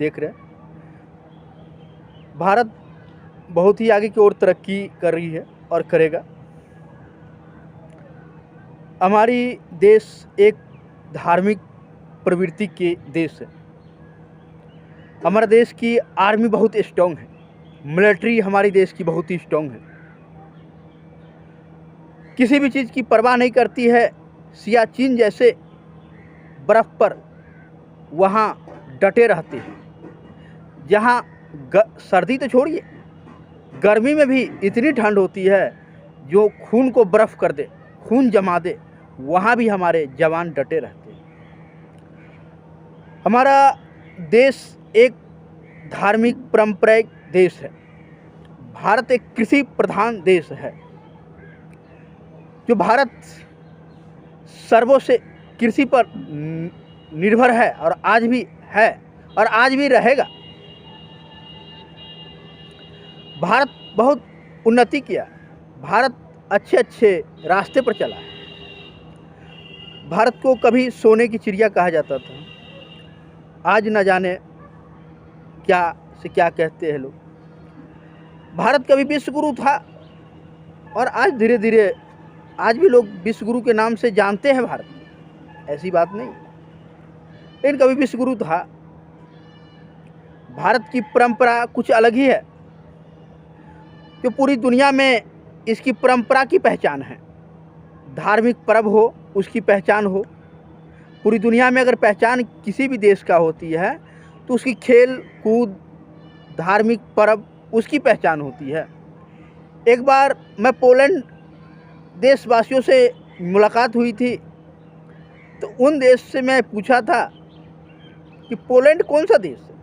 देख रहे हैं। भारत बहुत ही आगे की ओर तरक्की कर रही है और करेगा। हमारी देश एक धार्मिक प्रवृत्ति के देश है। हमारे देश की आर्मी बहुत स्ट्रॉन्ग है, मिलिट्री हमारी देश की बहुत ही स्ट्रॉन्ग है, किसी भी चीज़ की परवाह नहीं करती है। सियाचिन जैसे बर्फ़ पर वहाँ डटे रहते हैं, जहाँ सर्दी तो छोड़िए, गर्मी में भी इतनी ठंड होती है जो खून को बर्फ़ कर दे, खून जमा दे, वहाँ भी हमारे जवान डटे रहते हैं। हमारा देश एक धार्मिक पारंपरिक देश है। भारत एक कृषि प्रधान देश है। जो भारत सर्वों से कृषि पर निर्भर है और आज भी है और आज भी रहेगा। भारत बहुत उन्नति किया, भारत अच्छे अच्छे रास्ते पर चला है। भारत को कभी सोने की चिड़िया कहा जाता था, आज न जाने क्या से क्या कहते हैं लोग। भारत कभी विश्व गुरु था और आज धीरे धीरे आज भी लोग विश्व गुरु के नाम से जानते हैं भारत, ऐसी बात नहीं, लेकिन कभी विश्व गुरु था। भारत की परंपरा कुछ अलग ही है, जो पूरी दुनिया में इसकी परंपरा की पहचान है। धार्मिक पर्व हो उसकी पहचान हो, पूरी दुनिया में अगर पहचान किसी भी देश का होती है तो उसकी खेल कूद धार्मिक पर्व उसकी पहचान होती है। एक बार मैं पोलैंड देशवासियों से मुलाकात हुई थी, तो उन देश से मैं पूछा था कि पोलैंड कौन सा देश है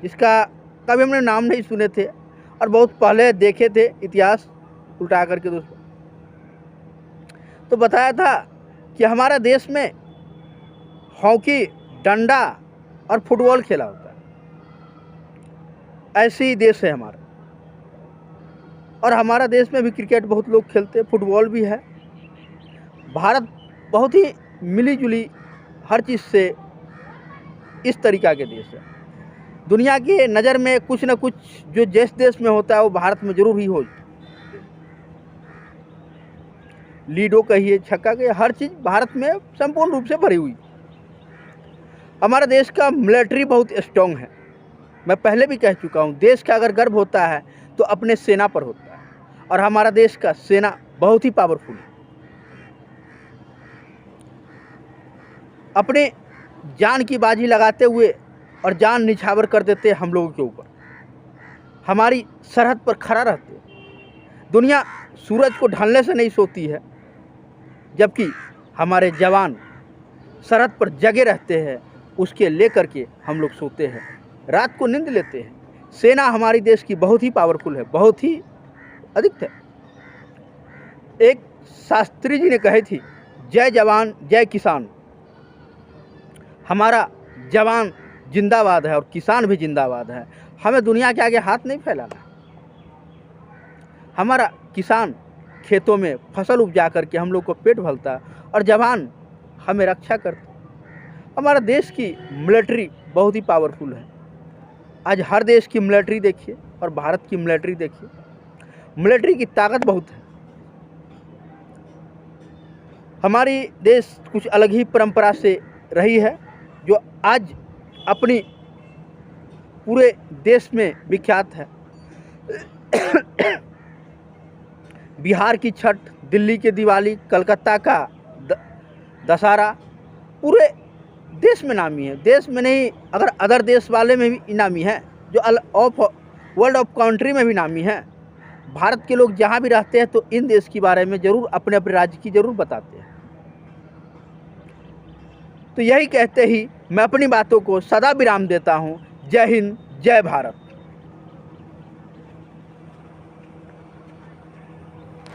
जिसका कभी हमने नाम नहीं सुने थे और बहुत पहले देखे थे इतिहास उल्टा करके दोस्तों। तो बताया था कि हमारा देश में हॉकी, डंडा और फुटबॉल खेला होता है, ऐसे ही देश है हमारा। और हमारा देश में भी क्रिकेट बहुत लोग खेलते हैं, फुटबॉल भी है। भारत बहुत ही मिली जुली हर चीज़ से इस तरीक़ा के देश है। दुनिया की नज़र में कुछ न कुछ जो जिस देश में होता है वो भारत में जरूर ही हो। लीडो कहिए, छक्का कहिए, हर चीज़ भारत में संपूर्ण रूप से भरी हुई। हमारा देश का मिलिट्री बहुत स्ट्रॉन्ग है। मैं पहले भी कह चुका हूँ, देश का अगर गर्व होता है तो अपने सेना पर होता है, और हमारा देश का सेना बहुत ही पावरफुल है। अपने जान की बाजी लगाते हुए और जान निछावर कर देते हम लोगों के ऊपर, हमारी सरहद पर खड़ा रहते। दुनिया सूरज को ढलने से नहीं सोती है, जबकि हमारे जवान सरहद पर जगे रहते हैं, उसके लेकर के हम लोग सोते हैं, रात को नींद लेते हैं। सेना हमारी देश की बहुत ही पावरफुल है, बहुत ही अधिक है। एक शास्त्री जी ने कही थी, जय जवान जय किसान। हमारा जवान जिंदाबाद है और किसान भी जिंदाबाद है। हमें दुनिया के आगे हाथ नहीं फैलाना। हमारा किसान खेतों में फसल उपजा करके हम लोग को पेट भरता है और जवान हमें रक्षा करते। हमारा देश की मिलिट्री बहुत ही पावरफुल है। आज हर देश की मिलिट्री देखिए और भारत की मिलिट्री देखिए, मिलिट्री की ताकत बहुत है। हमारी देश कुछ अलग ही परंपरा से रही है, जो आज अपनी पूरे देश में विख्यात है। बिहार की छठ, दिल्ली की दिवाली, कलकत्ता का दशहरा पूरे देश में नामी है। देश में नहीं, अगर अदर देश वाले में भी नामी है, जो वर्ल्ड ऑफ कंट्री में भी नामी है। भारत के लोग जहाँ भी रहते हैं तो इन देश के बारे में ज़रूर अपने अपने राज्य की ज़रूर बताते हैं। तो यही कहते ही मैं अपनी बातों को सदा विराम देता हूँ। जय हिंद, जय भारत।